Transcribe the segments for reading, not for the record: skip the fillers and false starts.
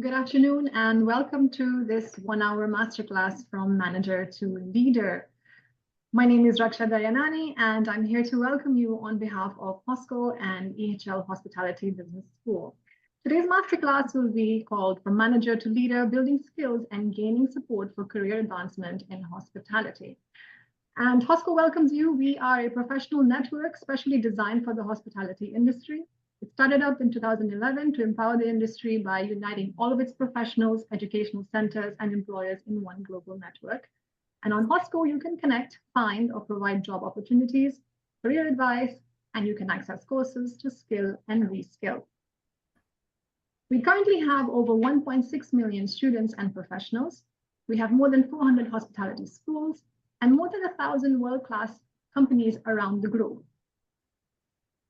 Good afternoon and welcome to this 1-hour masterclass from manager to leader. My name is Raksha Dayanani and I'm here to welcome you on behalf of HOSCO and EHL Hospitality Business School. Today's masterclass will be called From Manager to Leader, Building Skills and Gaining Support for Career Advancement in Hospitality. And HOSCO welcomes you. We are a professional network specially designed for the hospitality industry. It started up in 2011 to empower the industry by uniting all of its professionals, educational centers, and employers in one global network. And on HOSCO, you can connect, find, or provide job opportunities, career advice, and you can access courses to skill and reskill. We currently have over 1.6 million students and professionals. We have more than 400 hospitality schools and more than 1,000 world-class companies around the globe.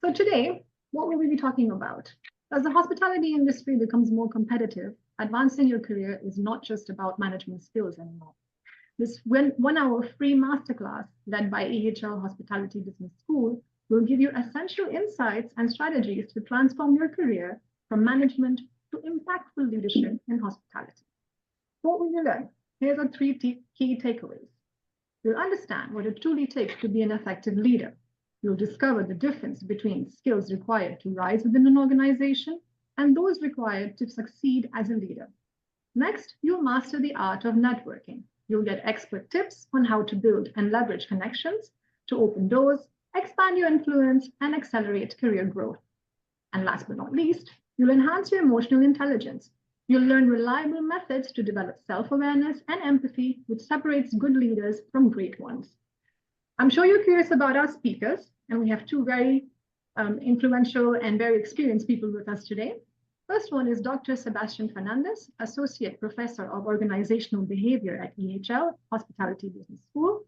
So today, what will we be talking about? As the hospitality industry becomes more competitive, advancing your career is not just about management skills anymore. This 1-hour free masterclass led by EHL Hospitality Business School will give you essential insights and strategies to transform your career from management to impactful leadership in hospitality. What will you learn? Here's our 3 key takeaways. You'll understand what it truly takes to be an effective leader. You'll discover the difference between skills required to rise within an organization and those required to succeed as a leader. Next, you'll master the art of networking. You'll get expert tips on how to build and leverage connections to open doors, expand your influence, and accelerate career growth. And last but not least, you'll enhance your emotional intelligence. You'll learn reliable methods to develop self-awareness and empathy, which separates good leaders from great ones. I'm sure you're curious about our speakers, and we have 2 very influential and very experienced people with us today. First one is Dr. Sébastien Fernandez, Associate Professor of Organizational Behavior at EHL Hospitality Business School.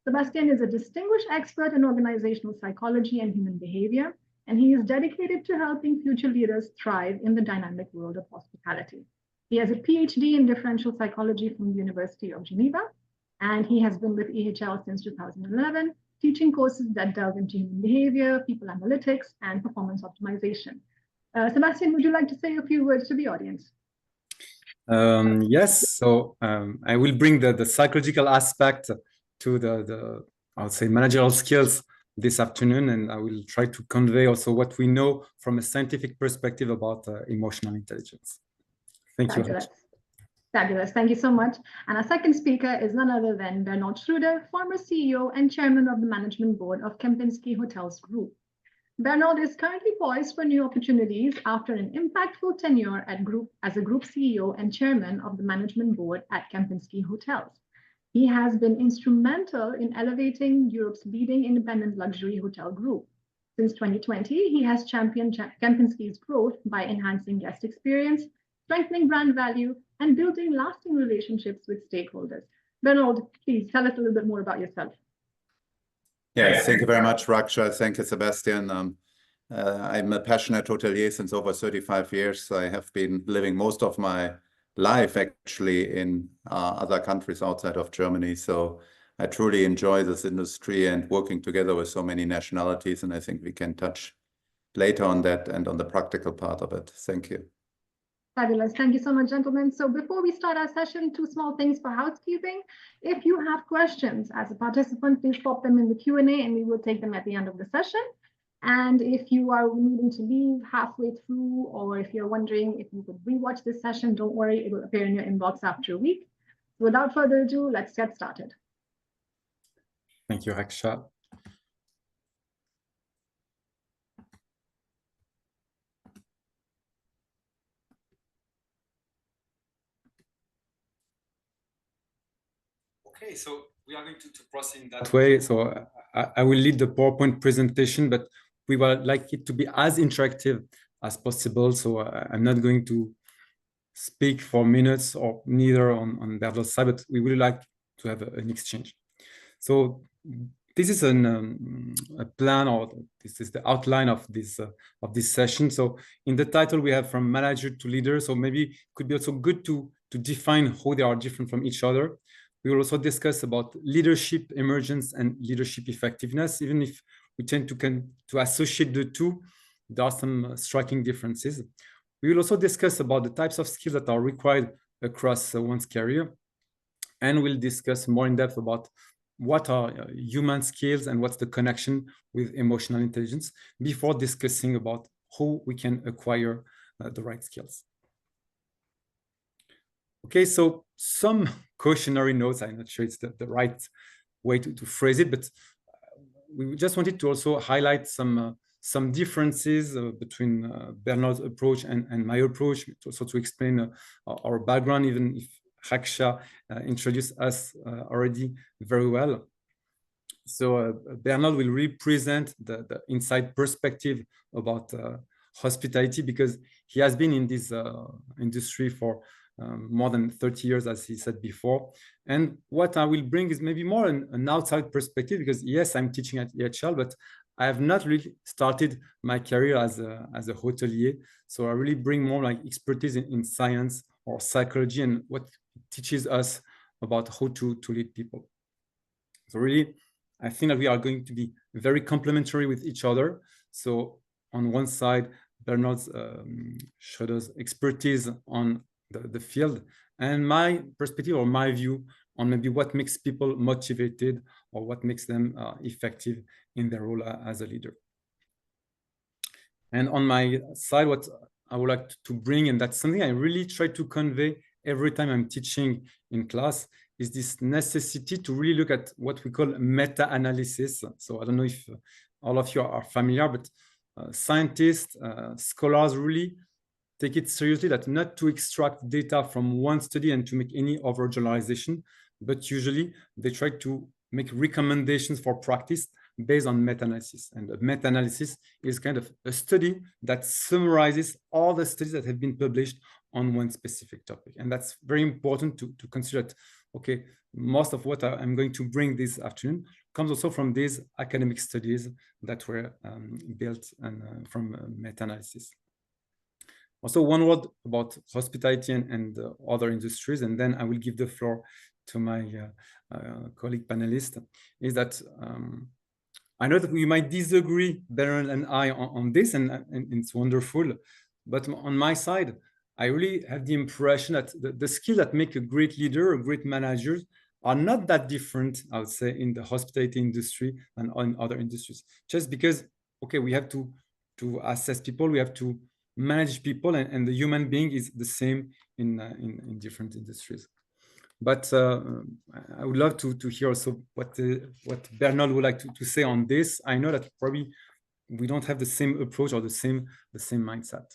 Sébastien is a distinguished expert in organizational psychology and human behavior, and he is dedicated to helping future leaders thrive in the dynamic world of hospitality. He has a PhD in differential psychology from the University of Geneva, and he has been with EHL since 2011, teaching courses that delve into human behavior, people analytics, and performance optimization. Sébastien, would you like to say a few words to the audience? Yes, so I will bring the psychological aspect to the I would say managerial skills this afternoon, and I will try to convey also what we know from a scientific perspective about emotional intelligence. Thank you. Fabulous. Thank you so much. And our second speaker is none other than Bernold Schroeder, former CEO and chairman of the management board of Kempinski Hotels Group. Bernold is currently poised for new opportunities after an impactful tenure as a group CEO and chairman of the management board at Kempinski Hotels. He has been instrumental in elevating Europe's leading independent luxury hotel group. Since 2020, he has championed Kempinski's growth by enhancing guest experience, strengthening brand value, and building lasting relationships with stakeholders. Bernold, please tell us a little bit more about yourself. Yes, thank you very much, Raksha. Thank you, Sébastien. I'm a passionate hotelier since over 35 years. I have been living most of my life actually in other countries outside of Germany. So I truly enjoy this industry and working together with so many nationalities. And I think we can touch later on that and on the practical part of it. Thank you. Fabulous. Thank you so much, gentlemen. So before we start our session, 2 small things for housekeeping. If you have questions as a participant, please pop them in the Q&A and we will take them at the end of the session. And if you are needing to leave halfway through, or if you're wondering if you could rewatch this session, don't worry, it will appear in your inbox after a week. So without further ado, let's get started. Thank you, Raksha. Okay, so we are going to proceed in that way. So I will lead the PowerPoint presentation, but we would like it to be as interactive as possible. So I'm not going to speak for minutes or neither on the other side, but we would like to have an exchange. So this is a plan, or this is the outline of this session. So in the title we have From Manager to Leader. So maybe it could be also good to define how they are different from each other. We will also discuss about leadership emergence and leadership effectiveness. Even if we tend to associate the two, there are some striking differences. We will also discuss about the types of skills that are required across one's career. And we'll discuss more in depth about what are human skills and what's the connection with emotional intelligence before discussing about how we can acquire the right skills. Okay, so some cautionary notes. I'm not sure it's the right way to phrase it, but we just wanted to also highlight some differences between Bernold's approach and my approach, also to explain our background, even if Raksha introduced us already very well. So Bernold will represent the inside perspective about hospitality, because he has been in this industry for more than 30 years, as he said before. And what I will bring is maybe more an outside perspective, because yes, I'm teaching at EHL, but I have not really started my career as a hotelier. So I really bring more like expertise in science or psychology and what it teaches us about how to lead people. So really, I think that we are going to be very complementary with each other. So on one side, Bernold Schroeder's expertise on the field, and my perspective or my view on maybe what makes people motivated or what makes them effective in their role as a leader. And on my side, what I would like to bring, and that's something I really try to convey every time I'm teaching in class, is this necessity to really look at what we call meta-analysis. So I don't know if all of you are familiar, but scientists, scholars really take it seriously, that not to extract data from one study and to make any overgeneralization, but usually they try to make recommendations for practice based on meta-analysis. And a meta-analysis is kind of a study that summarizes all the studies that have been published on one specific topic. And that's very important to consider that, okay, most of what I'm going to bring this afternoon comes also from these academic studies that were built from meta-analysis. Also, one word about hospitality and other industries, and then I will give the floor to my colleague panelist, is that I know that we might disagree, Bernold and I, on this, and it's wonderful. But on my side, I really have the impression that the skills that make a great leader, a great manager, are not that different, I would say, in the hospitality industry and on other industries. Just because, okay, we have to assess people, we have to manage people, and the human being is the same in different industries. But I would love to hear also what Bernold would like to say on this. I know that probably we don't have the same approach or the same mindset.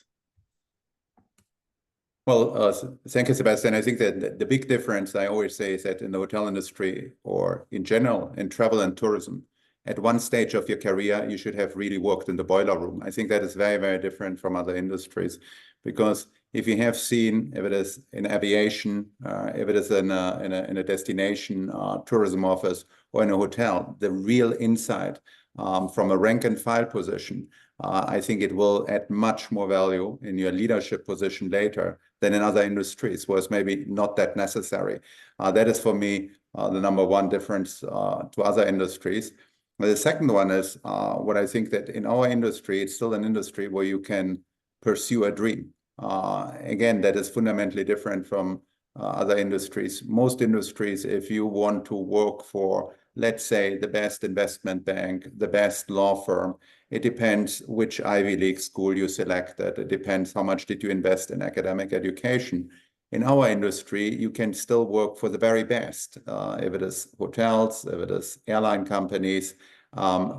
Well, thank you, Sébastien. I think that the big difference I always say is that in the hotel industry, or in general in travel and tourism, at one stage of your career, you should have really worked in the boiler room. I think that is very, very different from other industries, because if you have seen, if it is in aviation, if it is in a destination tourism office or in a hotel, the real insight from a rank and file position, I think it will add much more value in your leadership position later than in other industries, where it's maybe not that necessary. That is for me the number one difference to other industries. The second one is what I think that in our industry, it's still an industry where you can pursue a dream. Again, that is fundamentally different from other industries. Most industries, if you want to work for, let's say, the best investment bank, the best law firm, it depends which Ivy League school you selected. It depends how much did you invest in academic education. In our industry, you can still work for the very best, if it is hotels, if it is airline companies,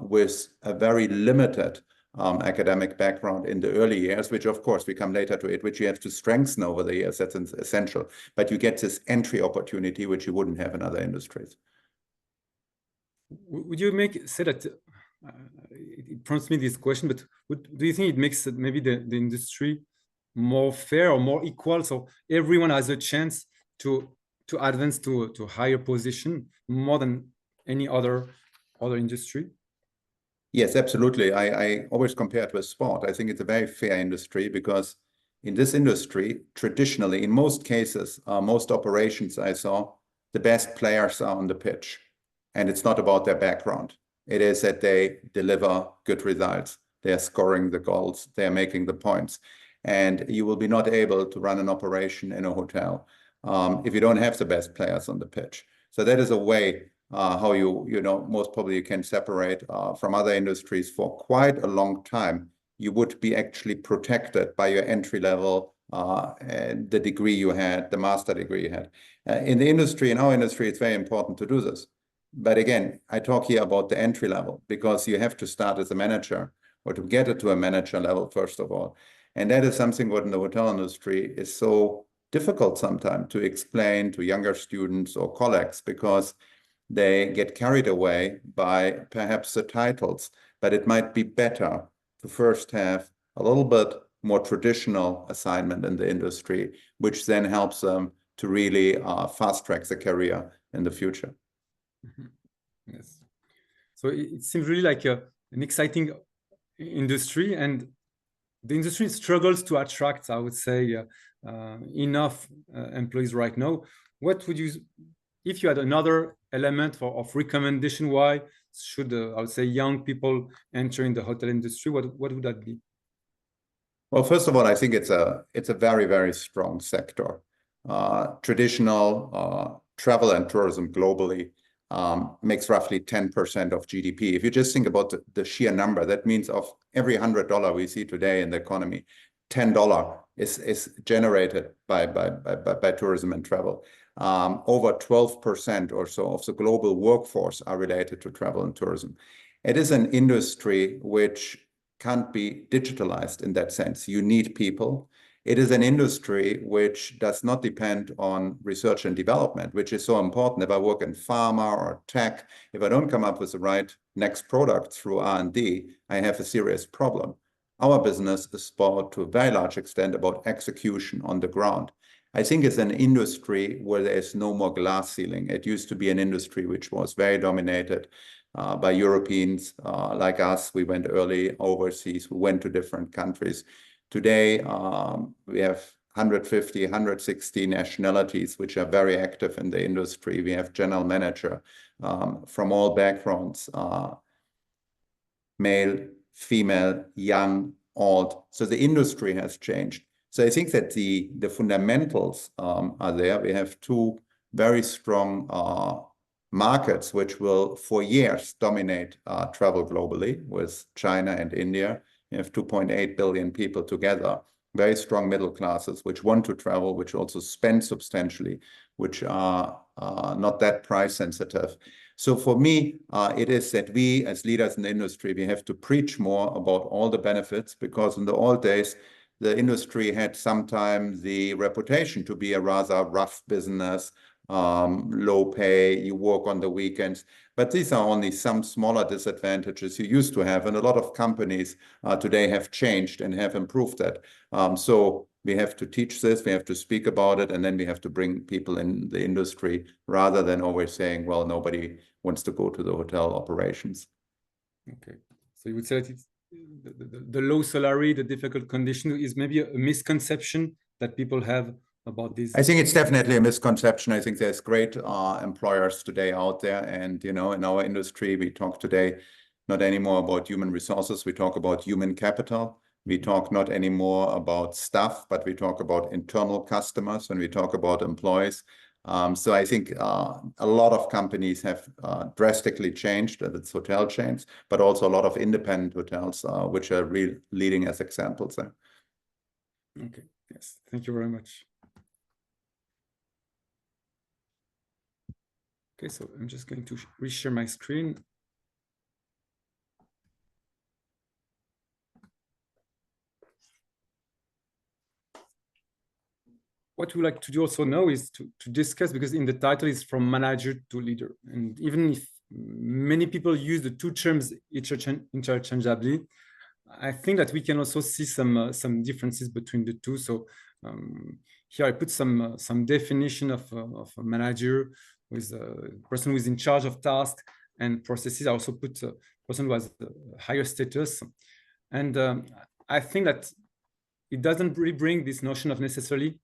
with a very limited academic background in the early years, which of course we come later to it, which you have to strengthen over the years. That's essential. But you get this entry opportunity, which you wouldn't have in other industries. Would you say that, it prompts me this question, but do you think it makes maybe the industry more fair or more equal, so everyone has a chance to advance to a higher position more than any other industry? Yes, absolutely. I always compare it with sport. I think it's a very fair industry, because in this industry, traditionally, in most cases, most operations I saw, the best players are on the pitch. And it's not about their background. It is that they deliver good results. They are scoring the goals. They are making the points. and you will be not able to run an operation in a hotel if you don't have the best players on the pitch. So that is a way how most probably you can separate from other industries. For quite a long time, you would be actually protected by your entry level, and the degree you had, the master degree you had. In our industry, it's very important to do this. But again, I talk here about the entry level, because you have to start as a manager, or to get it to a manager level, first of all. And that is something what in the hotel industry is so difficult sometimes to explain to younger students or colleagues, because they get carried away by perhaps the titles. But it might be better to first have a little bit more traditional assignment in the industry, which then helps them to really fast track the career in the future. Mm-hmm. Yes. So it seems really like an exciting industry, and the industry struggles to attract, I would say, enough employees right now. What would you, if you had another element of recommendation, why should I would say young people enter in the hotel industry? What would that be? Well, first of all, I think it's a very, very strong sector. Traditional travel and tourism globally makes roughly 10% of GDP. If you just think about the sheer number, that means of every $100 we see today in the economy, $10 is generated by tourism and travel. Over 12% or so of the global workforce are related to travel and tourism. It is an industry which can't be digitalized in that sense. You need people. It is an industry which does not depend on research and development, which is so important. If I work in pharma or tech, if I don't come up with the right next product through R&D, I have a serious problem. Our business is about, to a very large extent, about execution on the ground. I think it's an industry where there is no more glass ceiling. It used to be an industry which was very dominated by Europeans like us. We went early overseas. We went to different countries. Today, we have 150, 160 nationalities which are very active in the industry. We have general manager from all backgrounds, male, female, young, old. So the industry has changed. So I think that the fundamentals are there. We have two very strong markets which will for years dominate travel globally, with China and India. You have 2.8 billion people together, very strong middle classes which want to travel, which also spend substantially, which are not that price sensitive. So for me, it is that we as leaders in the industry, we have to preach more about all the benefits, because in the old days, the industry had sometimes the reputation to be a rather rough business, low pay, you work on the weekends. But these are only some smaller disadvantages you used to have. And a lot of companies today have changed and have improved that. So we have to teach this, we have to speak about it, and then we have to bring people in the industry rather than always saying, well, nobody wants to go to the hotel operations. Okay. So you would say that it's the low salary, the difficult condition is maybe a misconception that people have about this? I think it's definitely a misconception. I think there's great employers today out there. And, in our industry, we talk today not anymore about human resources. We talk about human capital. We talk not anymore about staff, but we talk about internal customers when we talk about employees. So I think a lot of companies have drastically changed its hotel chains, but also a lot of independent hotels, which are really leading as examples there. Okay, yes, thank you very much. Okay, so I'm just going to reshare my screen. What we like to do also now is to discuss, because in the title is from manager to leader. And even if many people use the two terms interchangeably, I think that we can also see some differences between the two. So here I put some definition of a manager, with a person who is in charge of tasks and processes. I also put a person who has a higher status. And I think that it doesn't really bring this notion of necessarily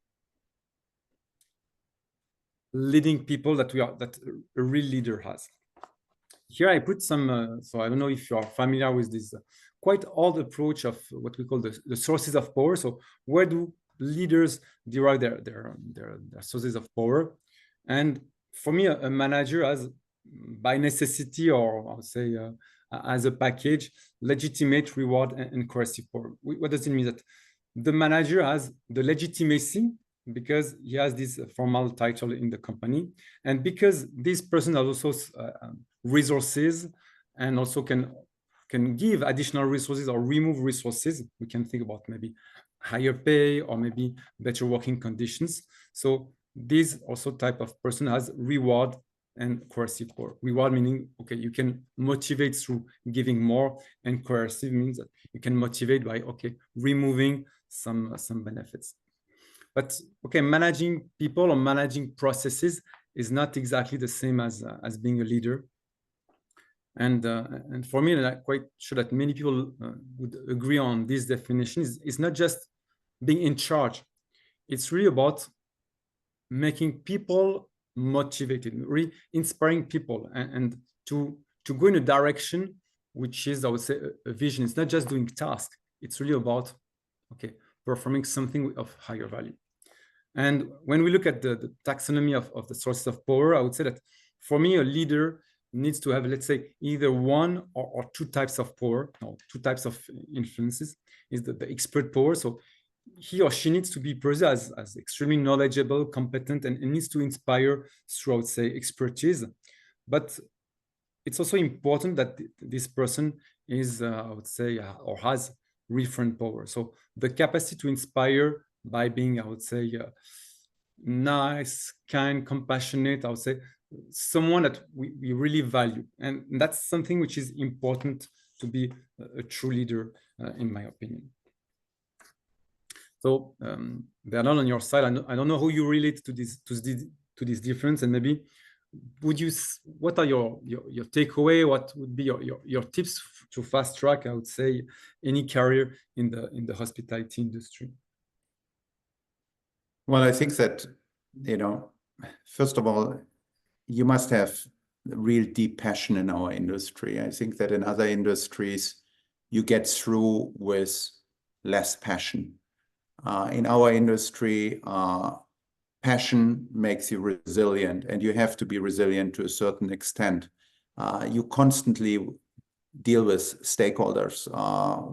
leading people that a real leader has. here I put some, so I don't know if you are familiar with this quite old approach of what we call the sources of power. So where do leaders derive their sources of power? And for me, a manager has, by necessity, or I would say as a package, legitimate, reward, and coercive power. What does it mean? That the manager has the legitimacy because he has this formal title in the company, and because this person has also resources and also can give additional resources or remove resources. We can think about maybe higher pay or maybe better working conditions. So this also type of person has reward and coercive power. Reward meaning, okay, you can motivate through giving more, and coercive means that you can motivate by, okay, removing some benefits. But okay, managing people or managing processes is not exactly the same as being a leader. And for me, and I'm quite sure that many people would agree on this definition, is not just being in charge. It's really about making people motivated, really inspiring people, and to go in a direction which is, I would say, a vision. It's not just doing tasks. It's really about, okay, performing something of higher value. And when we look at the taxonomy of the sources of power, I would say that for me, a leader needs to have, let's say, either one or two types of power, no, two types of influences. Is the expert power. So he or she needs to be perceived as extremely knowledgeable, competent, and needs to inspire through, I would say, expertise. But it's also important that this person is, I would say, or has referent power. So the capacity to inspire by being, I would say, nice, kind, compassionate, I would say, someone that we really value. And that's something which is important to be a true leader, in my opinion. So Bernold, on your side, I don't know how you relate to this difference, and maybe what are your takeaway? What would be your tips to fast track, I would say, any career in the hospitality industry? Well, I think that, first of all, you must have real deep passion in our industry. I think that in other industries, you get through with less passion. In our industry, passion makes you resilient, and you have to be resilient to a certain extent. You constantly deal with stakeholders,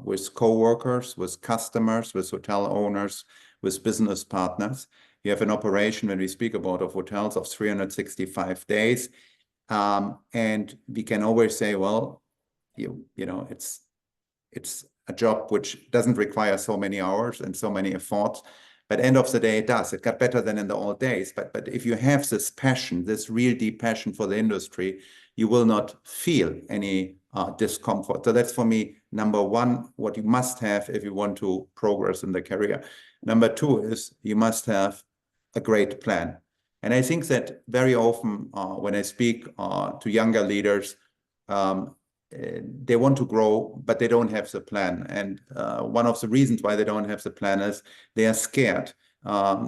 with co-workers, with customers, with hotel owners, with business partners. You have an operation, when we speak about of hotels, of 365 days. And we can always say, well, it's a job which doesn't require so many hours and so many efforts, but end of the day, it does. It got better than in the old days. But if you have this passion, this real deep passion for the industry, you will not feel any discomfort. So that's, for me, number one, what you must have if you want to progress in the career. Number two is you must have a great plan. And I think that very often when I speak to younger leaders, they want to grow, but they don't have the plan. And one of the reasons why they don't have the plan is they are scared.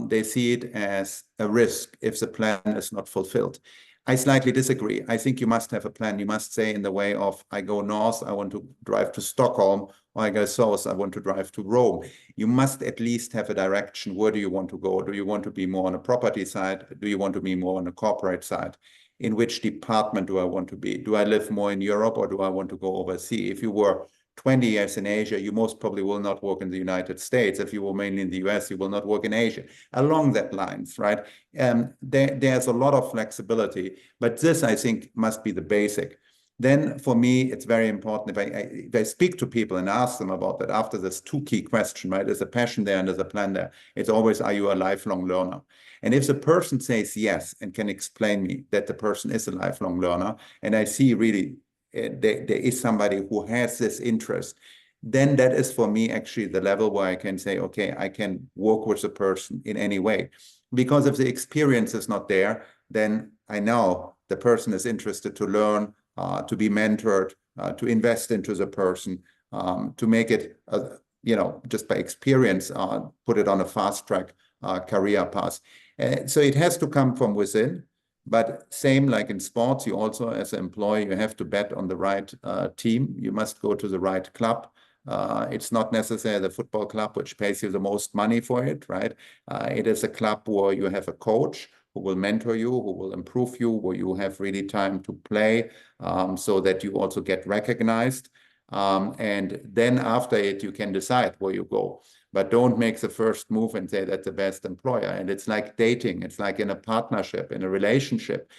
They see it as a risk if the plan is not fulfilled. I slightly disagree. I think you must have a plan. You must say in the way of, I go north, I want to drive to Stockholm, or I go south, I want to drive to Rome. You must at least have a direction. Where do you want to go? Do you want to be more on a property side? Do you want to be more on a corporate side? In which department do I want to be? Do I live more in Europe, or do I want to go overseas? If you were 20 years in Asia, you most probably will not work in the United States. If you were mainly in the US, you will not work in Asia. Along that lines, right? There's a lot of flexibility, but this, I think, must be the basic. Then for me, it's very important if I speak to people and ask them about that after this two key question, right? There's a passion there and there's a plan there. It's always, are you a lifelong learner? And if the person says yes and can explain me that the person is a lifelong learner, and I see really there is somebody who has this interest, then that is for me actually the level where I can say, okay, I can work with the person in any way. Because if the experience is not there, then I know the person is interested to learn, to be mentored, to invest into the person, to make it, just by experience, put it on a fast track career path. So it has to come from within. But same like in sports, you also, as an employee, you have to bet on the right team. You must go to the right club. It's not necessarily the football club which pays you the most money for it, right? It is a club where you have a coach who will mentor you, who will improve you, where you have really time to play, so that you also get recognized. And then after it, you can decide where you go. But don't make the first move and say that's the best employer. And it's like dating. It's like in a partnership, in a relationship.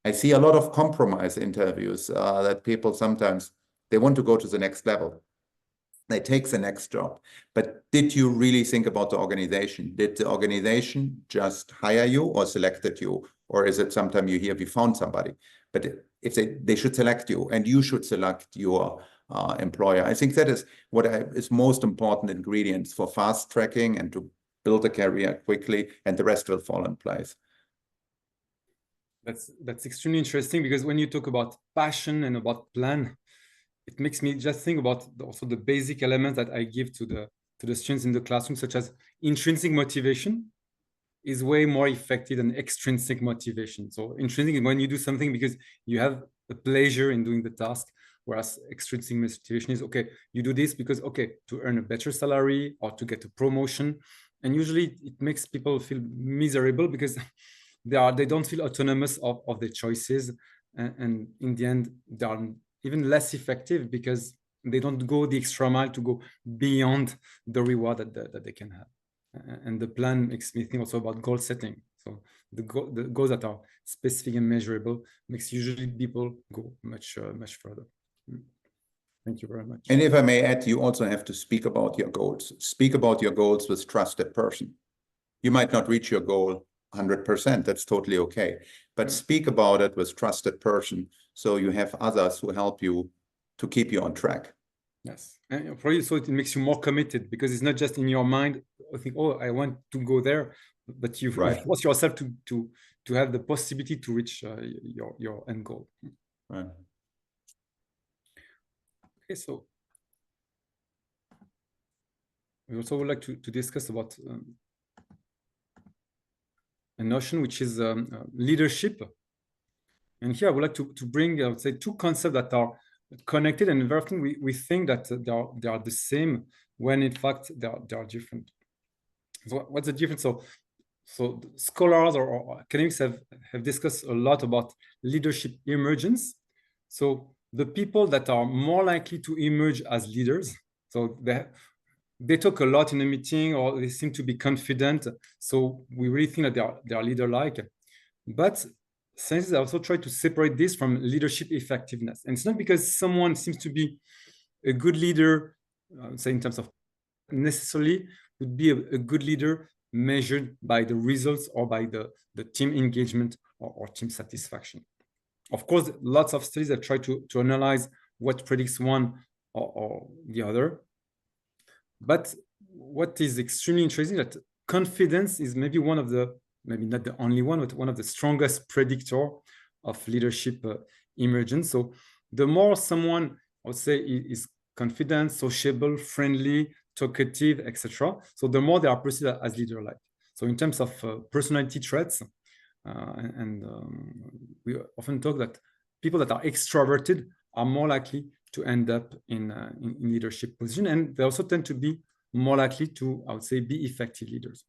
I see a lot of compromise interviews that people sometimes, they want to go to the next level. They take the next job. But did you really think about the organization? Did the organization just hire you or selected you? Or is it sometimes you hear we found somebody? But if they should select you, and you should select your employer. I think that is what is most important ingredients for fast tracking and to build a career quickly, and the rest will fall in place. That's extremely interesting, because when you talk about passion and about plan, it makes me just think about also the basic elements that I give to the students in the classroom, such as intrinsic motivation is way more effective than extrinsic motivation. So intrinsic is when you do something because you have a pleasure in doing the task, whereas extrinsic motivation is, okay, you do this because, okay, to earn a better salary or to get a promotion. And usually it makes people feel miserable because they don't feel autonomous of their choices. And in the end, they are even less effective because they don't go the extra mile to go beyond the reward that they can have. And the plan makes me think also about goal setting. So the goals that are specific and measurable makes usually people go much further. Thank you very much. And if I may add, you also have to speak about your goals. Speak about your goals with trusted person. You might not reach your goal 100%. That's totally okay. But speak about it with trusted person, so you have others who help you to keep you on track. Yes, and for you, so it makes you more committed, because it's not just in your mind. I think, oh, I want to go there, but you force yourself to have the possibility to reach your end goal. Right. Okay, so we also would like to discuss about a notion which is leadership. And here I would like to bring, I would say, two concepts that are connected, and very often we think that they are the same, when in fact they are different. So what's the difference? So scholars or academics have discussed a lot about leadership emergence. So the people that are more likely to emerge as leaders, so they talk a lot in a meeting, or they seem to be confident. So we really think that they are leader-like. But scientists also try to separate this from leadership effectiveness. And it's not because someone seems to be a good leader, say in terms of necessarily would be a good leader measured by the results or by the team engagement or team satisfaction. Of course, lots of studies that try to analyze what predicts one or the other. But what is extremely interesting is that confidence is maybe one of the, maybe not the only one, but one of the strongest predictor of leadership emergence. So the more someone, I would say, is confident, sociable, friendly, talkative, etc., so the more they are perceived as leader-like. So in terms of personality traits, we often talk that people that are extroverted are more likely to end up in leadership position, and they also tend to be more likely to, I would say, be effective leaders.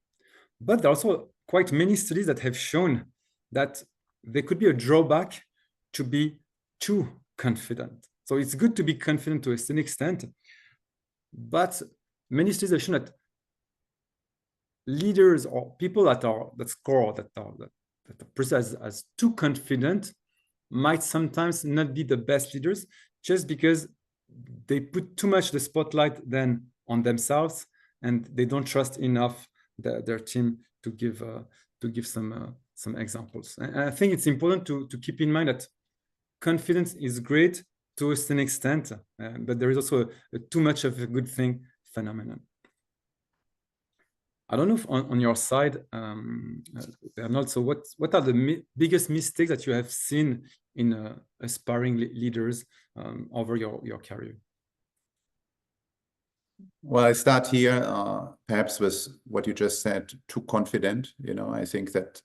But there are also quite many studies that have shown that there could be a drawback to be too confident. So it's good to be confident to a certain extent, but many studies have shown that leaders or people that are perceived as too confident might sometimes not be the best leaders, just because they put too much the spotlight then on themselves, and they don't trust enough their team to give some examples. And I think it's important to keep in mind that confidence is great to a certain extent, but there is also a too much of a good thing phenomenon. I don't know if on your side, Bernold, so what are the biggest mistakes that you have seen in aspiring leaders over your career? Well, I start here perhaps with what you just said, too confident. I think that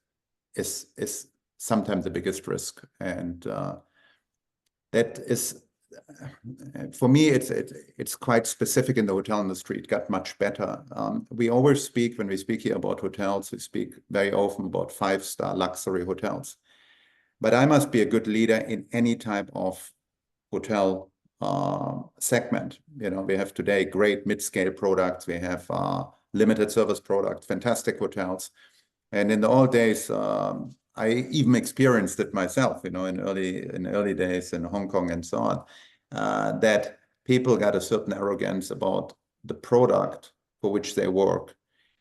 is sometimes the biggest risk. And that is, for me, it's quite specific in the hotel industry. It got much better. We always speak, when we speak here about hotels, we speak very often about 5-star luxury hotels. But I must be a good leader in any type of hotel segment. You know, we have today great mid-scale products. We have limited service products, fantastic hotels. And in the old days, I even experienced it myself, you know, in early days in Hong Kong and so on, that people got a certain arrogance about the product for which they work,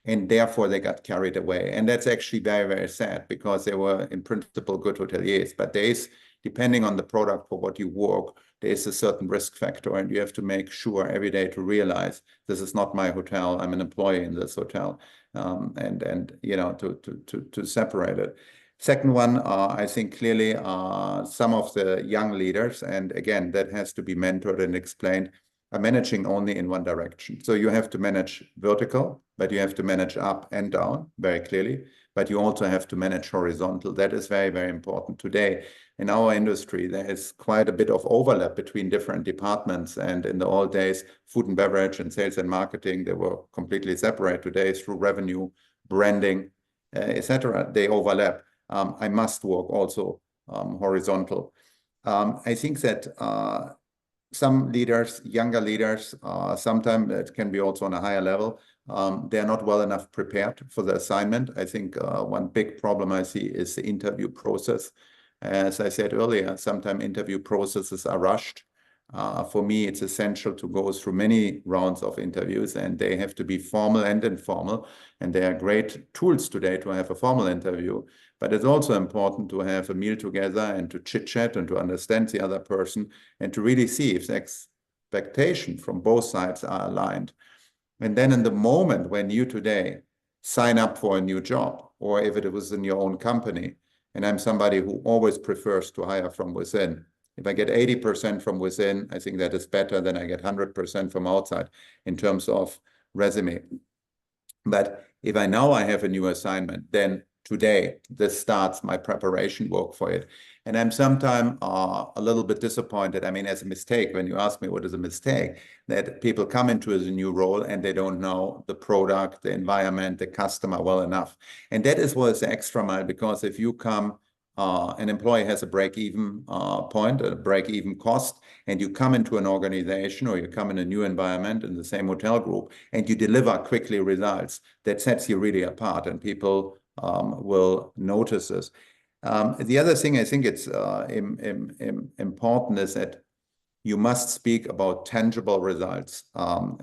and therefore they got carried away. And that's actually very, very sad, because they were in principle good hoteliers, but there's, depending on the product for what you work, there's a certain risk factor, and you have to make sure every day to realize this is not my hotel. I'm an employee in this hotel, and you know, to separate it. Second one, I think clearly some of the young leaders, and again, that has to be mentored and explained, are managing only in one direction. So you have to manage vertical, but you have to manage up and down very clearly, but you also have to manage horizontal. That is very, very important. Today, in our industry, there is quite a bit of overlap between different departments. And in the old days, food and beverage and sales and marketing, they were completely separate. Today, through revenue, branding, etc., they overlap. I must work also horizontal. I think that some leaders, younger leaders, sometimes it can be also on a higher level, they're not well enough prepared for the assignment. I think one big problem I see is the interview process. As I said earlier, sometimes interview processes are rushed. For me, it's essential to go through many rounds of interviews, and they have to be formal and informal. And there are great tools today to have a formal interview. But it's also important to have a meal together and to chit-chat and to understand the other person and to really see if the expectations from both sides are aligned. And then in the moment when you today sign up for a new job, or if it was in your own company, and I'm somebody who always prefers to hire from within. If I get 80% from within, I think that is better than I get 100% from outside in terms of resume. But if I have a new assignment, then today, this starts my preparation work for it. And I'm sometimes a little bit disappointed. I mean, as a mistake, when you ask me what is a mistake, that people come into a new role and they don't know the product, the environment, the customer well enough. And that is what is the extra mile, because if you come, an employee has a break-even point, a break-even cost, and you come into an organization or you come in a new environment in the same hotel group and you deliver quickly results, that sets you really apart, and people will notice this. The other thing I think it's important is that you must speak about tangible results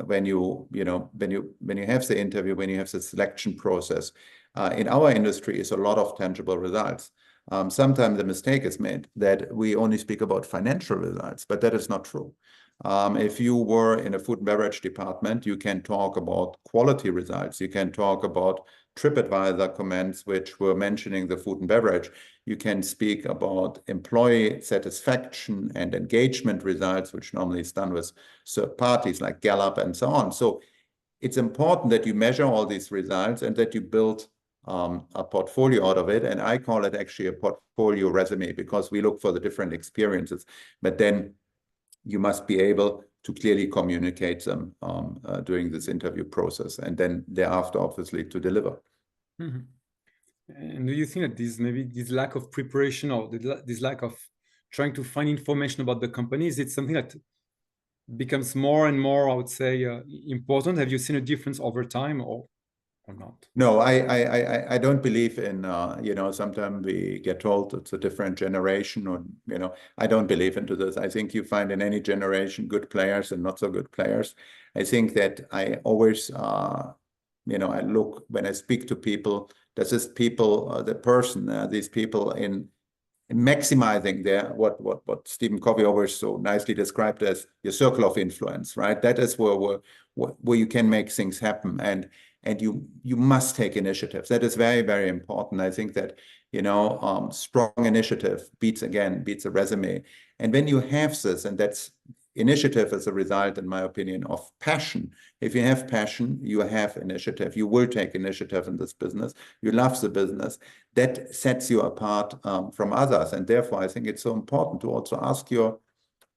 when you have the interview, when you have the selection process. In our industry, is a lot of tangible results. Sometimes the mistake is made that we only speak about financial results, but that is not true. If you were in a food and beverage department, you can talk about quality results. You can talk about TripAdvisor comments, which were mentioning the food and beverage. You can speak about employee satisfaction and engagement results, which normally is done with third parties like Gallup and so on. So it's important that you measure all these results and that you build a portfolio out of it. And I call it actually a portfolio resume, because we look for the different experiences, but then you must be able to clearly communicate them during this interview process, and then thereafter, obviously, to deliver. Mm-hmm. And do you think that this lack of preparation, or this lack of trying to find information about the company, is it something that becomes more and more, I would say, important? Have you seen a difference over time, or not? No, I don't believe in, sometimes we get told it's a different generation, or, I don't believe into this. I think you find in any generation good players and not so good players. I think that I always, I look, when I speak to people, there's this people, these people in maximizing their, what Stephen Covey always so nicely described as your circle of influence, right? That is where you can make things happen. And you must take initiatives. That is very, very important. I think that, strong initiative beats a resume. And when you have this, and that's initiative is a result, in my opinion, of passion. If you have passion, you have initiative. You will take initiative in this business. You love the business. That sets you apart from others. And therefore, I think it's so important to also ask your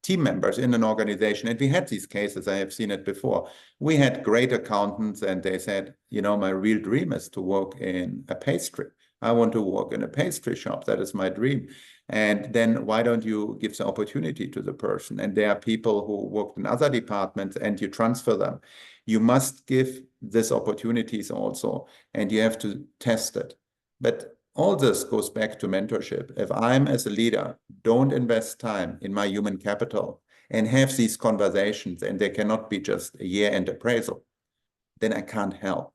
team members in an organization. And we had these cases, I have seen it before. We had great accountants and they said, you know, my real dream is to work in a pastry. I want to work in a pastry shop. That is my dream. And then why don't you give the opportunity to the person? And there are people who worked in other departments and you transfer them. You must give these opportunities also, and you have to test it. But all this goes back to mentorship. If I'm as a leader, don't invest time in my human capital and have these conversations, and they cannot be just a year-end appraisal, then I can't help.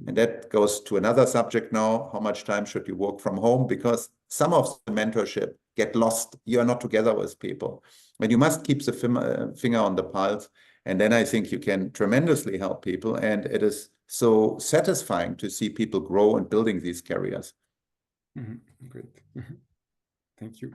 And that goes to another subject now. How much time should you work from home? Because some of the mentorship get lost. You are not together with people. But you must keep the finger on the pulse. And then I think you can tremendously help people. And it is so satisfying to see people grow and building these careers. Mm-hmm. Great. Mm-hmm. Thank you.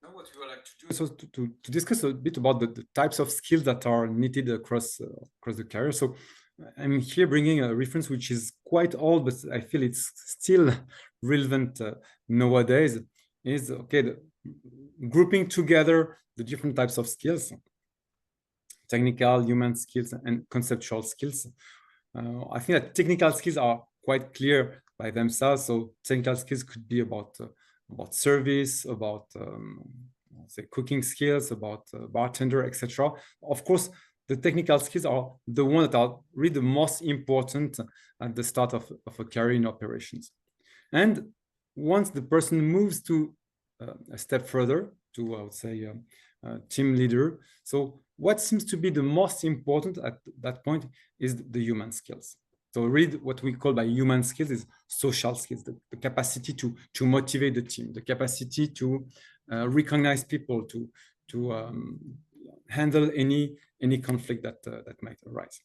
Now what we would like to do is also to discuss a bit about the types of skills that are needed across the career. So I'm here bringing a reference which is quite old, but I feel it's still relevant nowadays. Is okay, grouping together the different types of skills, technical, human skills, and conceptual skills. I think that technical skills are quite clear by themselves. So technical skills could be about service, about say cooking skills, about bartender, etc. Of course, the technical skills are the ones that are really the most important at the start of a career in operations. And once the person moves to a step further to, I would say, team leader. So what seems to be the most important at that point is the human skills. So read what we call by human skills is social skills, the capacity to motivate the team, the capacity to recognize people, to handle any conflict that might arise.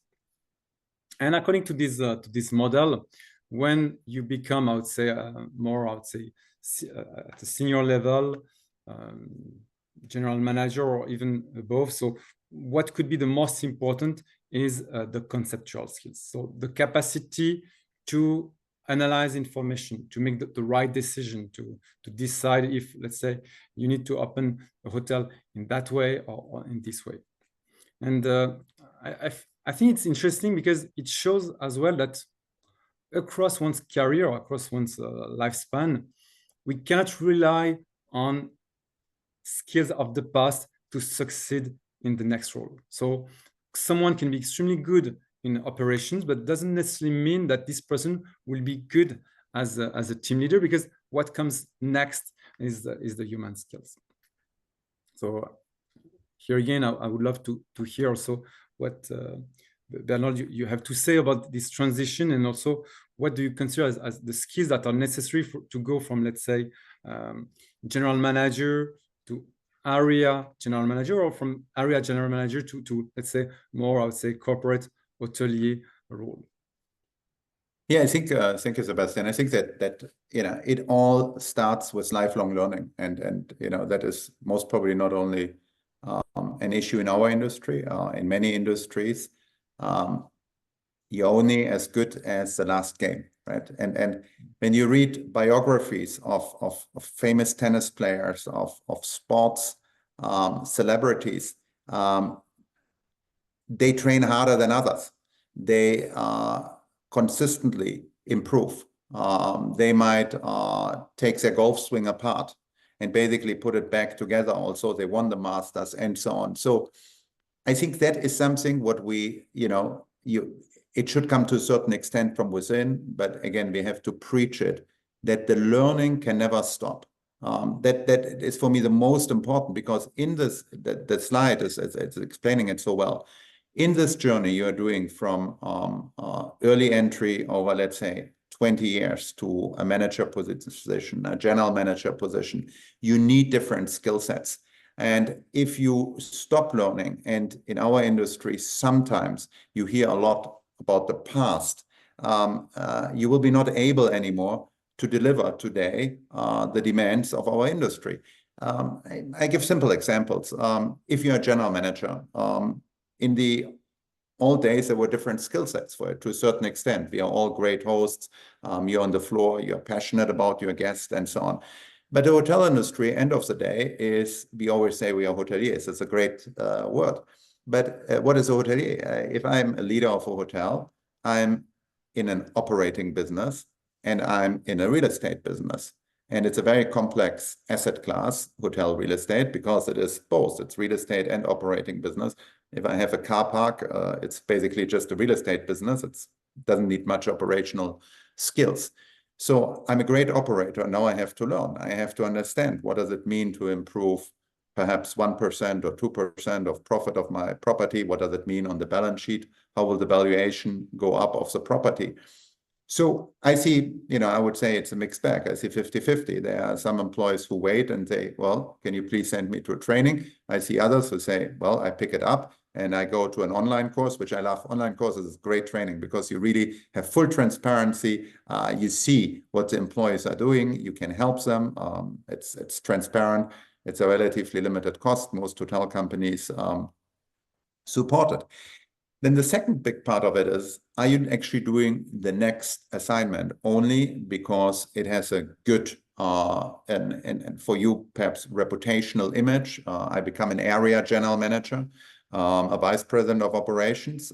And according to this model, when you become, I would say, more, I would say, at a senior level, general manager or even above. So what could be the most important is the conceptual skills. So the capacity to analyze information, to make the right decision, to decide if, let's say, you need to open a hotel in that way or in this way. And I think it's interesting because it shows as well that across one's career, across one's lifespan, we cannot rely on skills of the past to succeed in the next role. So someone can be extremely good in operations, but doesn't necessarily mean that this person will be good as a team leader, because what comes next is the human skills. So here again, I would love to hear also what Bernold, you have to say about this transition, and also what do you consider as the skills that are necessary to go from, let's say, general manager to area general manager, or from area general manager to let's say more, I would say, corporate hotelier role? Yeah, I think thank you, Sébastien. I think that you know, it all starts with lifelong learning, and you know, that is most probably not only an issue in our industry. In many industries, you're only as good as the last game, right? And when you read biographies of famous tennis players, of sports celebrities, they train harder than others. They consistently improve. They might take their golf swing apart and basically put it back together. Also, they won the Masters and so on. So I think that is something what we, you know, it should come to a certain extent from within, but again, we have to preach it, that the learning can never stop. That is for me the most important, because in this, the slide is explaining it so well. In this journey you are doing from early entry over, let's say, 20 years to a manager position, a general manager position, you need different skill sets. And if you stop learning, and in our industry, sometimes you hear a lot about the past, you will be not able anymore to deliver today the demands of our industry. I give simple examples. If you're a general manager, in the old days, there were different skill sets for it to a certain extent. We are all great hosts. You're on the floor, you're passionate about your guests and so on. But the hotel industry, end of the day, is, we always say we are hoteliers. It's a great word. But what is a hotelier? If I'm a leader of a hotel, I'm in an operating business and I'm in a real estate business. And it's a very complex asset class, hotel real estate, because it is both. It's real estate and operating business. If I have a car park, it's basically just a real estate business. It doesn't need much operational skills. So I'm a great operator. Now I have to learn. I have to understand, what does it mean to improve perhaps 1% or 2% of profit of my property? What does it mean on the balance sheet? How will the valuation go up of the property? So I see, I would say it's a mixed bag. I see 50-50. There are some employees who wait and say, well, can you please send me to a training? I see others who say, well, I pick it up and I go to an online course, which I love. Online courses is great training because you really have full transparency. You see what the employees are doing. You can help them. It's transparent. It's a relatively limited cost. Most hotel companies support it. Then the second big part of it is, are you actually doing the next assignment only because it has a good and for you perhaps reputational image? I become an area general manager, a vice president of operations.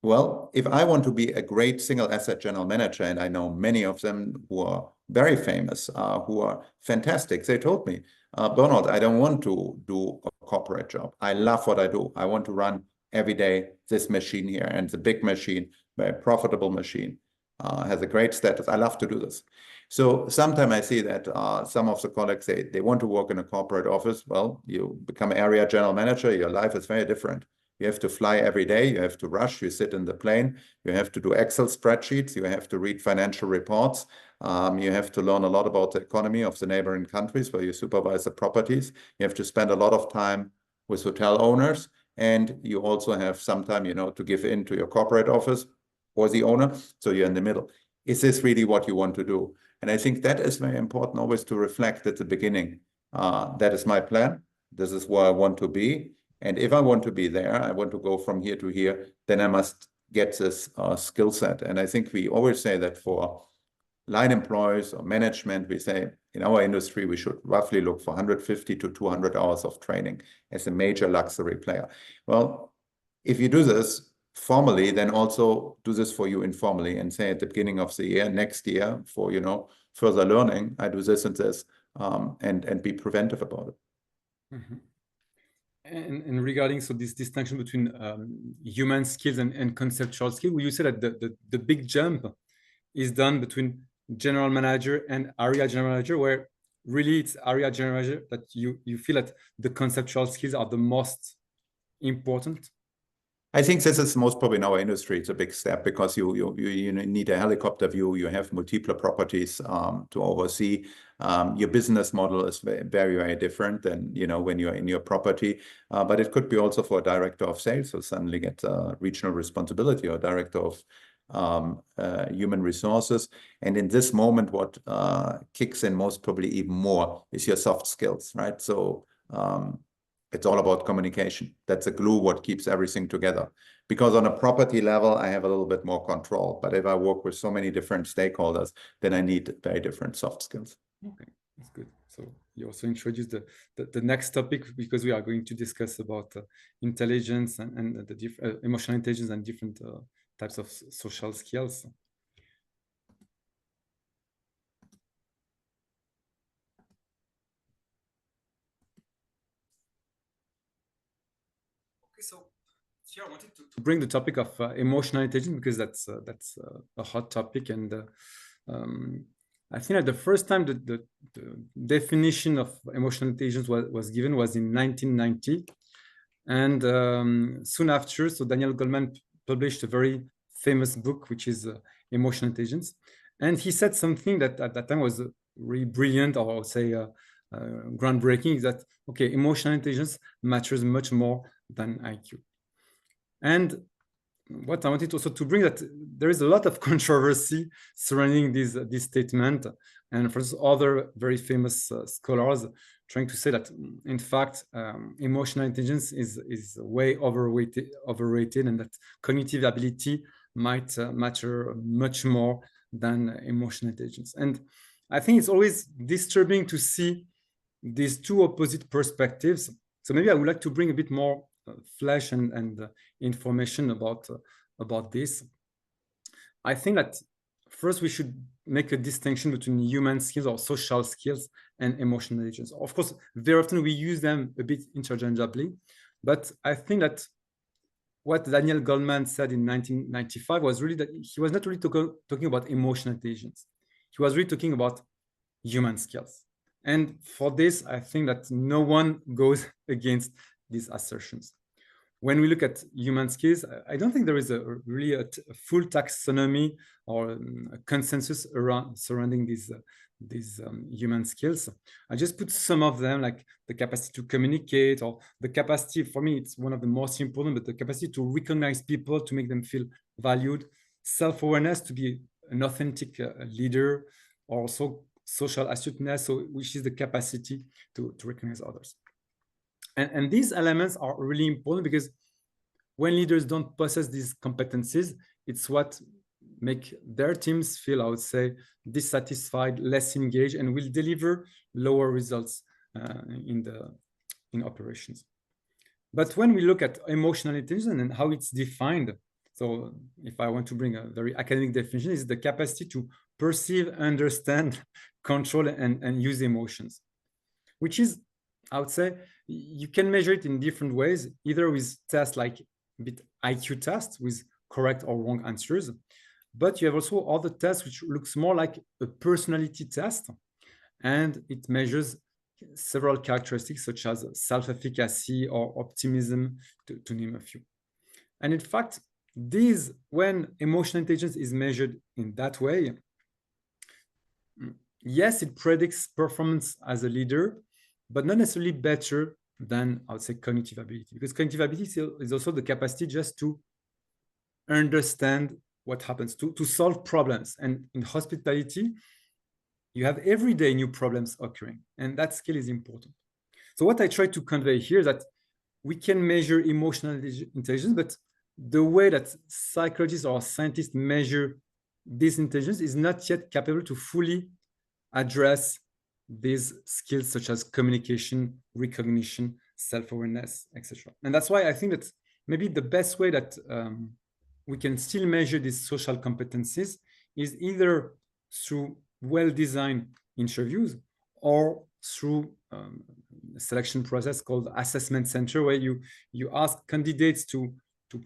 Well, if I want to be a great single asset general manager, and I know many of them who are very famous, who are fantastic, they told me, Bernold, I don't want to do a corporate job. I love what I do. I want to run every day this machine here, and it's a big machine, very profitable machine, has a great status. I love to do this. So sometimes I see that some of the colleagues say they want to work in a corporate office. Well, you become area general manager, your life is very different. You have to fly every day, you have to rush, you sit in the plane, you have to do Excel spreadsheets, you have to read financial reports, you have to learn a lot about the economy of the neighboring countries where you supervise the properties. You have to spend a lot of time with hotel owners, and you also have some time, to give in to your corporate office or the owner. So you're in the middle. Is this really what you want to do? And I think that is very important always to reflect at the beginning. That is my plan. This is where I want to be. And if I want to be there, I want to go from here to here, then I must get this skill set. And I think we always say that for line employees or management, we say in our industry, we should roughly look for 150 to 200 hours of training as a major luxury player. Well, if you do this formally, then also do this for you informally and say at the beginning of the year, next year, for, further learning, I do this and this, and be preventive about it. Mm-hmm. And regarding this distinction between human skills and conceptual skills, will you say that the big jump is done between general manager and area general manager, where really it's area general manager that you feel that the conceptual skills are the most important? I think this is most probably in our industry. It's a big step because you need a helicopter view. You have multiple properties to oversee. Your business model is very, very different than when you're in your property. But it could be also for a director of sales who suddenly gets regional responsibility, or director of human resources. And in this moment, what kicks in most probably even more is your soft skills, right? So it's all about communication. That's a glue what keeps everything together. Because on a property level, I have a little bit more control. But if I work with so many different stakeholders, then I need very different soft skills. Okay, that's good. So you also introduced the next topic, because we are going to discuss about intelligence and the emotional intelligence and different types of social skills. So here I wanted to bring the topic of emotional intelligence, because that's a hot topic, and I think that the first time the definition of emotional intelligence was given was in 1990, and soon after, so Daniel Goleman published a very famous book, which is Emotional Intelligence, and he said something that at that time was really brilliant, or I would say groundbreaking, is that emotional intelligence matters much more than IQ. And what I wanted also to bring, that there is a lot of controversy surrounding this statement, and for other very famous scholars trying to say that, in fact, emotional intelligence is way overrated, and that cognitive ability might matter much more than emotional intelligence. And I think it's always disturbing to see these two opposite perspectives. So maybe I would like to bring a bit more flesh and information about this. I think that first we should make a distinction between human skills or social skills and emotional intelligence. Of course, very often we use them a bit interchangeably, but I think that what Daniel Goleman said in 1995 was really that he was not really talking about emotional intelligence. He was really talking about human skills. And for this, I think that no one goes against these assertions. When we look at human skills, I don't think there is really a full taxonomy or a consensus surrounding these human skills. I just put some of them, like the capacity to communicate, or the capacity, for me, it's one of the most important, but the capacity to recognize people, to make them feel valued, self-awareness, to be an authentic leader, or also social astuteness, which is the capacity to recognize others. And these elements are really important, because when leaders don't possess these competencies, it's what make their teams feel, I would say, dissatisfied, less engaged, and will deliver lower results in operations. But when we look at emotional intelligence and how it's defined, so if I want to bring a very academic definition, is the capacity to perceive, understand, control, and use emotions, which is, I would say, you can measure it in different ways, either with tests like a bit IQ tests with correct or wrong answers, but you have also other tests which looks more like a personality test, and it measures several characteristics such as self-efficacy or optimism, to name a few. And in fact, when emotional intelligence is measured in that way, yes, it predicts performance as a leader, but not necessarily better than, I would say, cognitive ability, because cognitive ability is also the capacity just to understand what happens, to solve problems. And in hospitality, you have every day new problems occurring, and that skill is important. So what I try to convey here is that we can measure emotional intelligence, but the way that psychologists or scientists measure this intelligence is not yet capable to fully address these skills such as communication, recognition, self-awareness, etc. And that's why I think that maybe the best way that we can still measure these social competencies is either through well-designed interviews or through a selection process called assessment center, where you ask candidates to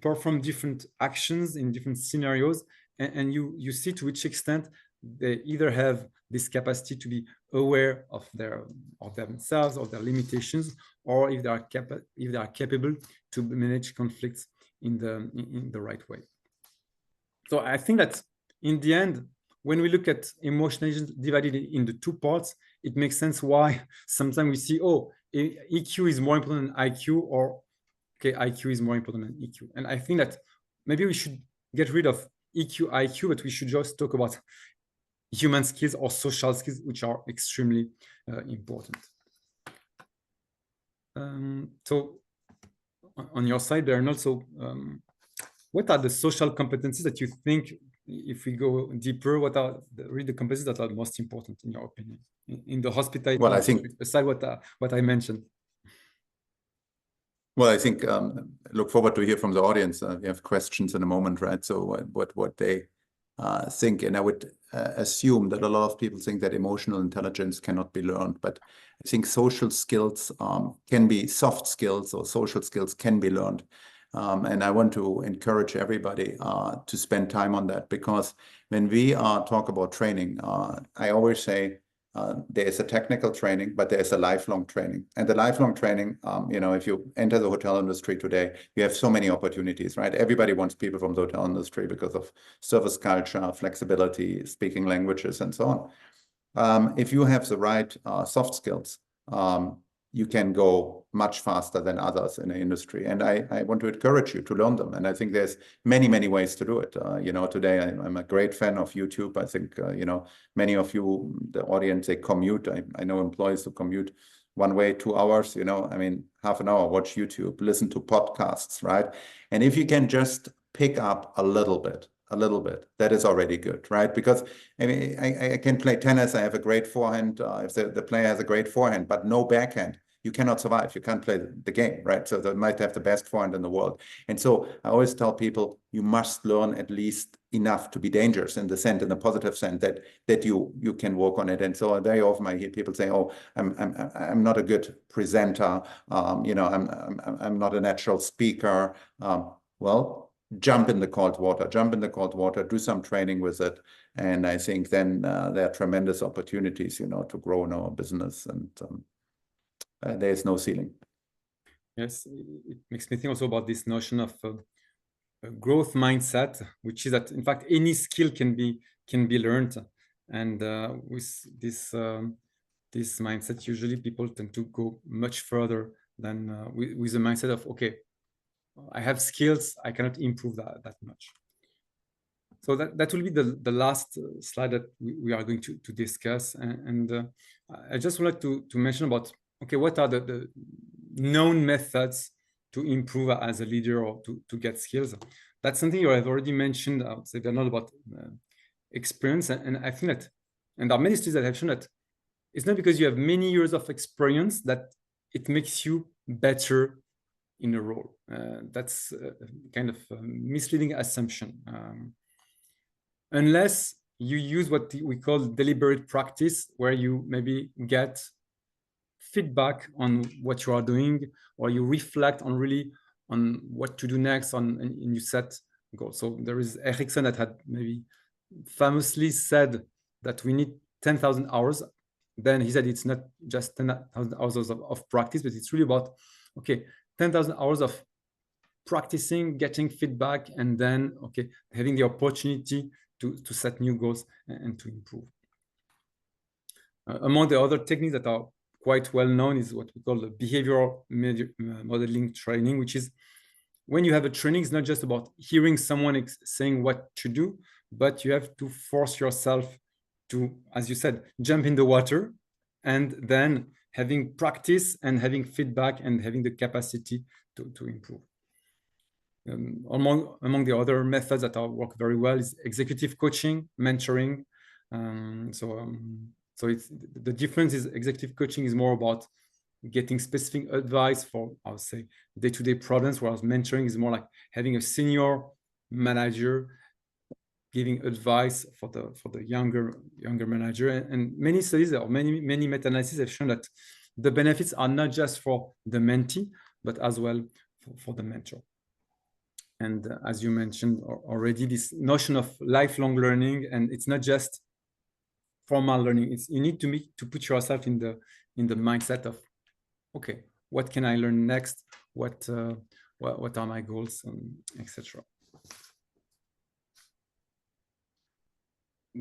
perform different actions in different scenarios, and you see to which extent they either have this capacity to be aware of themselves, of their limitations, or if they are capable to manage conflicts in the right way. So I think that in the end, when we look at emotional intelligence divided in the two parts, it makes sense why sometimes we see, oh, EQ is more important than IQ, or okay, IQ is more important than EQ. And I think that maybe we should get rid of EQ, IQ, but we should just talk about human skills or social skills, which are extremely important. So on your side, Bernold, so what are the social competencies that you think, if we go deeper, what are really the competencies that are most important in your opinion in the hospitality? Well, I think, aside what I mentioned. Well, I think look forward to hear from the audience. We have questions in a moment, right? So what they think, and I would assume that a lot of people think that emotional intelligence cannot be learned, but I think social skills can be soft skills, or social skills can be learned. And I want to encourage everybody to spend time on that, because when we talk about training, I always say there is a technical training, but there is a lifelong training. And the lifelong training, if you enter the hotel industry today, you have so many opportunities, right? Everybody wants people from the hotel industry because of service culture, flexibility, speaking languages, and so on. If you have the right soft skills, you can go much faster than others in the industry. And I want to encourage you to learn them. And I think there's many, many ways to do it. Today I'm a great fan of YouTube. I think, many of you, the audience, they commute. I know employees who commute one way, 2 hours, half an hour, watch YouTube, listen to podcasts, right? And if you can just pick up a little bit, that is already good, right? Because I can play tennis, I have a great forehand, if the player has a great forehand, but no backhand, you cannot survive, you can't play the game, right? So they might have the best forehand in the world. And so I always tell people, you must learn at least enough to be dangerous in the positive sense that you can work on it. And so very often I hear people say, oh, I'm not a good presenter, I'm not a natural speaker. Well, jump in the cold water, do some training with it. And I think then there are tremendous opportunities, to grow in our business, and there's no ceiling. Yes, it makes me think also about this notion of a growth mindset, which is that in fact any skill can be learned, and with this mindset, usually people tend to go much further than with the mindset of, okay, I have skills, I cannot improve that much. So that will be the last slide that we are going to discuss. And I just would like to mention about, okay, what are the known methods to improve as a leader or to get skills? That's something you have already mentioned. I would say they're not about experience. And I think that, and there are many studies that have shown that it's not because you have many years of experience that it makes you better in a role. That's kind of a misleading assumption. Unless you use what we call deliberate practice, where you maybe get feedback on what you are doing, or you reflect on what to do next, and you set goals. So there is Ericsson that had maybe famously said that we need 10,000 hours. Then he said it's not just 10,000 hours of practice, but it's really about, okay, 10,000 hours of practicing, getting feedback, and then, okay, having the opportunity to set new goals and to improve. Among the other techniques that are quite well known is what we call the behavioral modeling training, which is when you have a training, it's not just about hearing someone saying what to do, but you have to force yourself to, as you said, jump in the water, and then having practice and having feedback and having the capacity to improve. Among the other methods that work very well is executive coaching, mentoring. So it's the difference is executive coaching is more about getting specific advice for, I would say, day-to-day problems, whereas mentoring is more like having a senior manager giving advice for the younger manager. And many studies or many meta-analyses have shown that the benefits are not just for the mentee, but as well for the mentor. And as you mentioned already, this notion of lifelong learning, and it's not just formal learning. It's you need to put yourself in the mindset of, okay, what can I learn next? What are my goals, etc.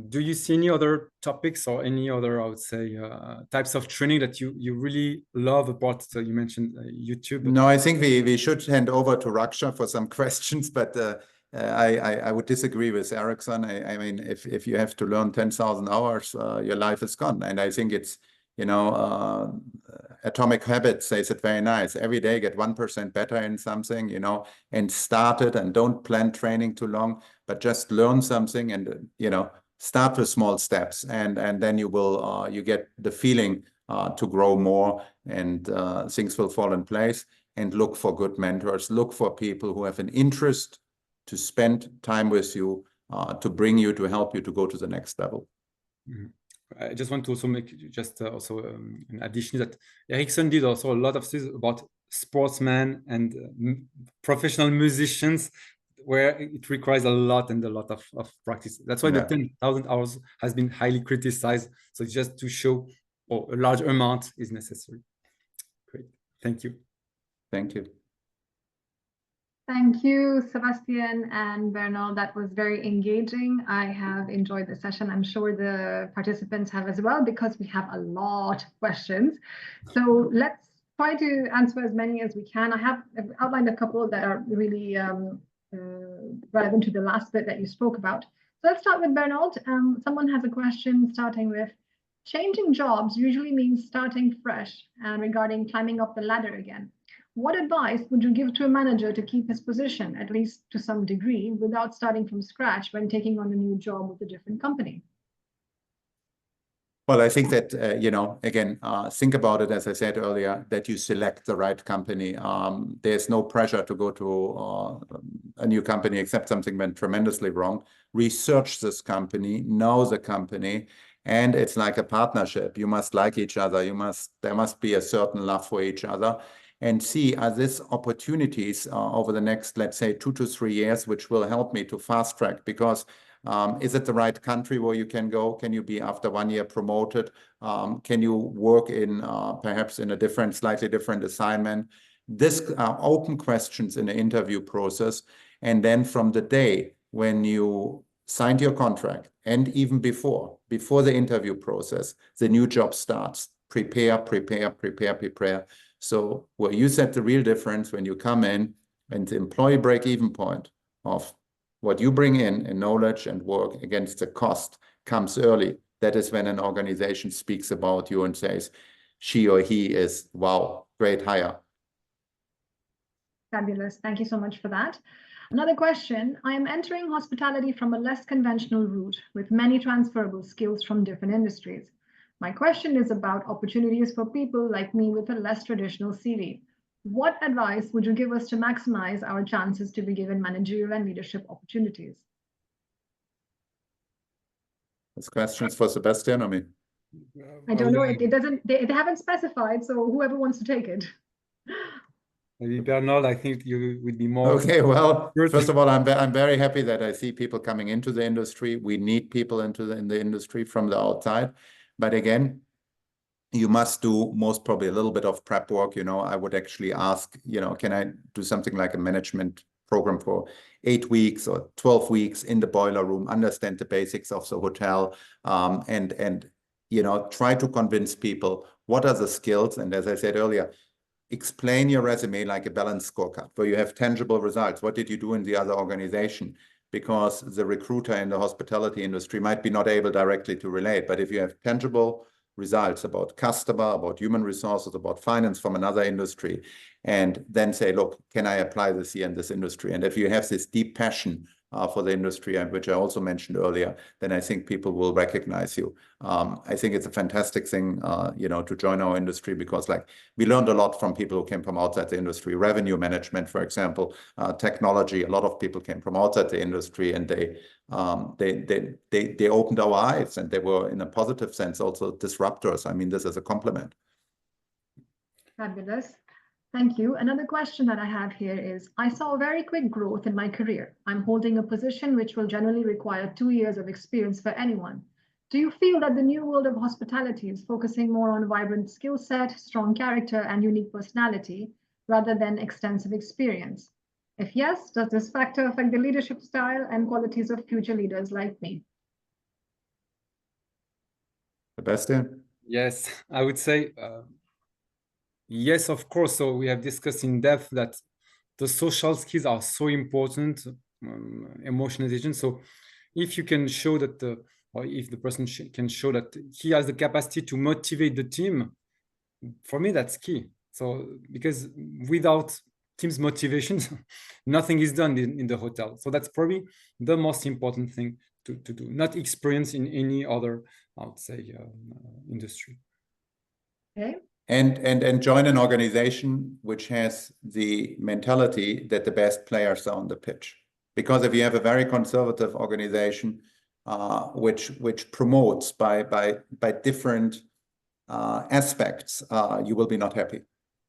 Do you see any other topics or any other, I would say, types of training that you really love about? You mentioned YouTube. No, I think we should hand over to Raksha for some questions, but I would disagree with Ericsson. I mean, if you have to learn 10,000 hours, your life is gone. And I think it's, Atomic Habits says it very nice. Every day get 1% better in something, and start it, and don't plan training too long, but just learn something, and, start with small steps, and then you will you get the feeling to grow more, and things will fall in place. And look for good mentors, look for people who have an interest to spend time with you, to bring you, to help you to go to the next level. Mm-hmm. I just want to also make just also an addition that Ericsson did also a lot of things about sportsmen and professional musicians, where it requires a lot of practice. That's why the 10,000 hours has been highly criticized. So it's just to show a large amount is necessary. Great. Thank you. Thank you. Thank you, Sébastien and Bernold. That was very engaging. I have enjoyed the session. I'm sure the participants have as well, because we have a lot of questions. So let's try to answer as many as we can. I've outlined a couple that are really relevant to the last bit that you spoke about. So let's start with Bernold. Someone has a question starting with, changing jobs usually means starting fresh and regarding climbing up the ladder again. What advice would you give to a manager to keep his position, at least to some degree, without starting from scratch when taking on a new job with a different company? Well, I think that, again, think about it, as I said earlier, that you select the right company. There's no pressure to go to a new company except something went tremendously wrong. Research this company, know the company, and it's like a partnership. You must like each other. There must be a certain love for each other, and see, are these opportunities over the next, let's say, 2 to 3 years, which will help me to fast track, because is it the right country where you can go? Can you be after 1 year promoted? Can you work in perhaps in a slightly different assignment? This are open questions in the interview process. And then from the day when you signed your contract, and even before the interview process, the new job starts. Prepare. So where you set the real difference when you come in, and the employee break-even point of what you bring in knowledge and work against the cost comes early. That is when an organization speaks about you and says, she or he is, wow, great hire. Fabulous. Thank you so much for that. Another question. I am entering hospitality from a less conventional route with many transferable skills from different industries. My question is about opportunities for people like me with a less traditional CV. What advice would you give us to maximize our chances to be given managerial and leadership opportunities? That's questions for Sébastien or me? I don't know. It doesn't. They haven't specified, so whoever wants to take it. Maybe Bernold, I think you would be more. Okay, well, first of all, I'm very happy that I see people coming into the industry. We need people in the industry from the outside, but again, you must do most probably a little bit of prep work. I would actually ask, can I do something like a management program for 8 weeks or 12 weeks in the boiler room, understand the basics of the hotel, and try to convince people what are the skills. And as I said earlier, explain your resume like a balanced scorecard where you have tangible results. What did you do in the other organization? Because the recruiter in the hospitality industry might be not able directly to relate, but if you have tangible results about customer, about human resources, about finance from another industry, and then say, look, can I apply this here in this industry? And if you have this deep passion for the industry, and which I also mentioned earlier, then I think people will recognize you. I think it's a fantastic thing, to join our industry, because we learned a lot from people who came from outside the industry. Revenue management, for example, technology. A lot of people came from outside the industry, and they opened our eyes, and they were, in a positive sense, also disruptors. I mean this as a compliment. Fabulous. Thank you. Another question that I have here is, I saw a very quick growth in my career. I'm holding a position which will generally require 2 years of experience for anyone. Do you feel that the new world of hospitality is focusing more on vibrant skill set, strong character, and unique personality, rather than extensive experience? If yes, does this factor affect the leadership style and qualities of future leaders like me? Sébastien? Yes, I would say yes, of course. So we have discussed in depth that the social skills are so important, emotional intelligence. So if you can show that, or if the person can show that he has the capacity to motivate the team, for me, that's key. So because without team's motivation, nothing is done in the hotel. So that's probably the most important thing to do, not experience in any other, I would say, industry. Okay. And join an organization which has the mentality that the best players are on the pitch. Because if you have a very conservative organization which promotes by different aspects, you will be not happy.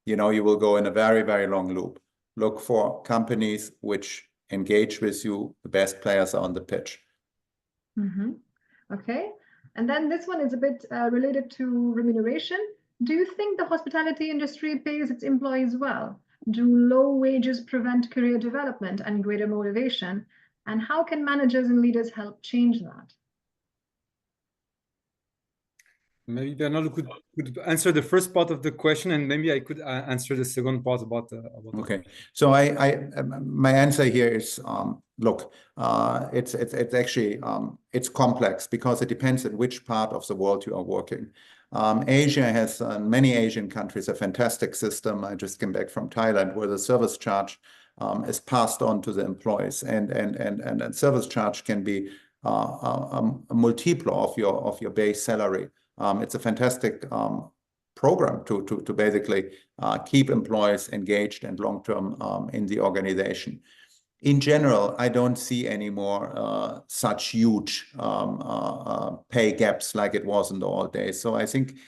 You will go in a very, very long loop. Look for companies which engage with you. The best players are on the pitch. Mm-hmm. Okay. And then this one is a bit related to remuneration. Do you think the hospitality industry pays its employees well? Do low wages prevent career development and greater motivation? And how can managers and leaders help change that? Maybe Bernold could answer the first part of the question, and maybe I could answer the second part about Okay. So my answer here is look, it's actually it's complex because it depends on which part of the world you are working. Asia has many Asian countries a fantastic system. I just came back from Thailand where the service charge is passed on to the employees, and service charge can be a multiple of your base salary. It's a fantastic program to basically keep employees engaged and long-term in the organization. In general, I don't see any more such huge pay gaps like it was in the old days. So I think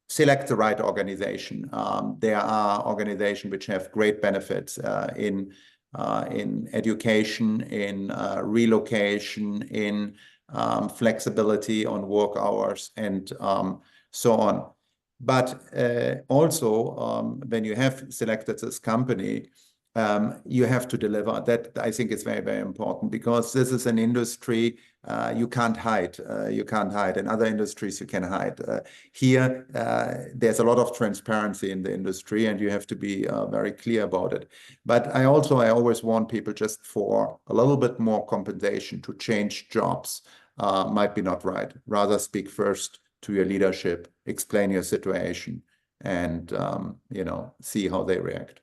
select the right organization. There are organizations which have great benefits in education, in relocation, in flexibility on work hours, and so on. But also, when you have selected this company, you have to deliver. That I think is very, very important because this is an industry you can't hide. You can't hide. In other industries, you can hide. Here, there's a lot of transparency in the industry, and you have to be very clear about it. But I always warn people just for a little bit more compensation to change jobs might be not right. Rather speak first to your leadership, explain your situation, and see how they react.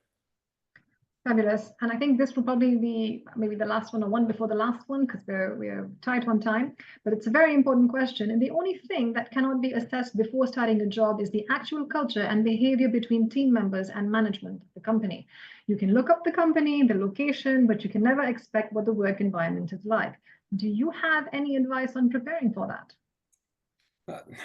Fabulous. And I think this will probably be maybe the last one or one before the last one because we're tight on time, but it's a very important question. And the only thing that cannot be assessed before starting a job is the actual culture and behavior between team members and management of the company. You can look up the company, the location, but you can never expect what the work environment is like. Do you have any advice on preparing for that?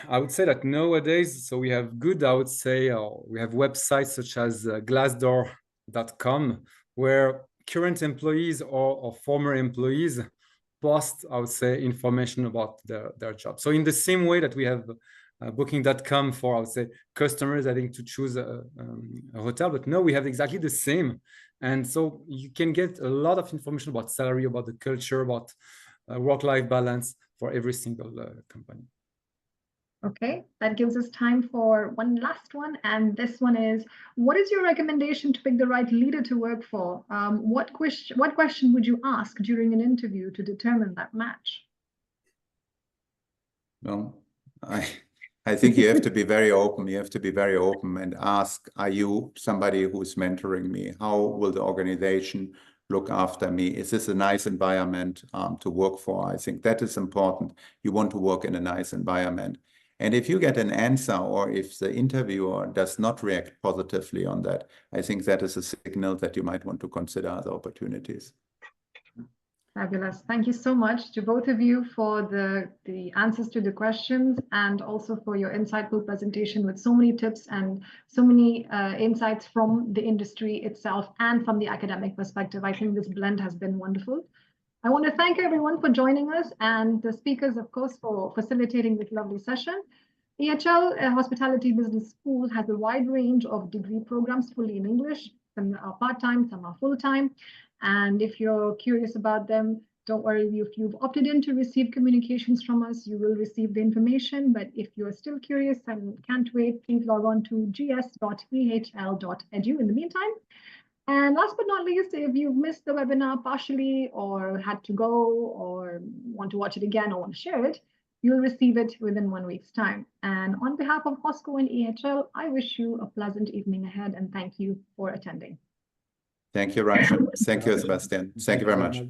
I would say that nowadays, so we have good, I would say, we have websites such as Glassdoor.com, where current employees or former employees post, I would say, information about their job. So in the same way that we have Booking.com for, I would say, customers having to choose a hotel, but no, we have exactly the same. And so you can get a lot of information about salary, about the culture, about work-life balance for every single company. Okay, that gives us time for one last one. And this one is, what is your recommendation to pick the right leader to work for? What question would you ask during an interview to determine that match? Well, I think you have to be very open. You have to be very open and ask, are you somebody who's mentoring me? How will the organization look after me? Is this a nice environment to work for? I think that is important. You want to work in a nice environment. And if you get an answer or if the interviewer does not react positively on that, I think that is a signal that you might want to consider other opportunities. Fabulous. Thank you so much to both of you for the answers to the questions and also for your insightful presentation with so many tips and so many insights from the industry itself and from the academic perspective. I think this blend has been wonderful. I want to thank everyone for joining us and the speakers, of course, for facilitating this lovely session. EHL Hospitality Business School has a wide range of degree programs fully in English. Some are part-time, some are full-time. And if you're curious about them, don't worry, if you've opted in to receive communications from us, you will receive the information. But if you're still curious and can't wait, please log on to gs.ehl.edu in the meantime. And last but not least, if you've missed the webinar partially or had to go or want to watch it again or want to share it, you'll receive it within 1 week's time. And on behalf of HOSCO and EHL, I wish you a pleasant evening ahead and thank you for attending. Thank you, Raksha. Thank you, Sébastien. Thank you very much.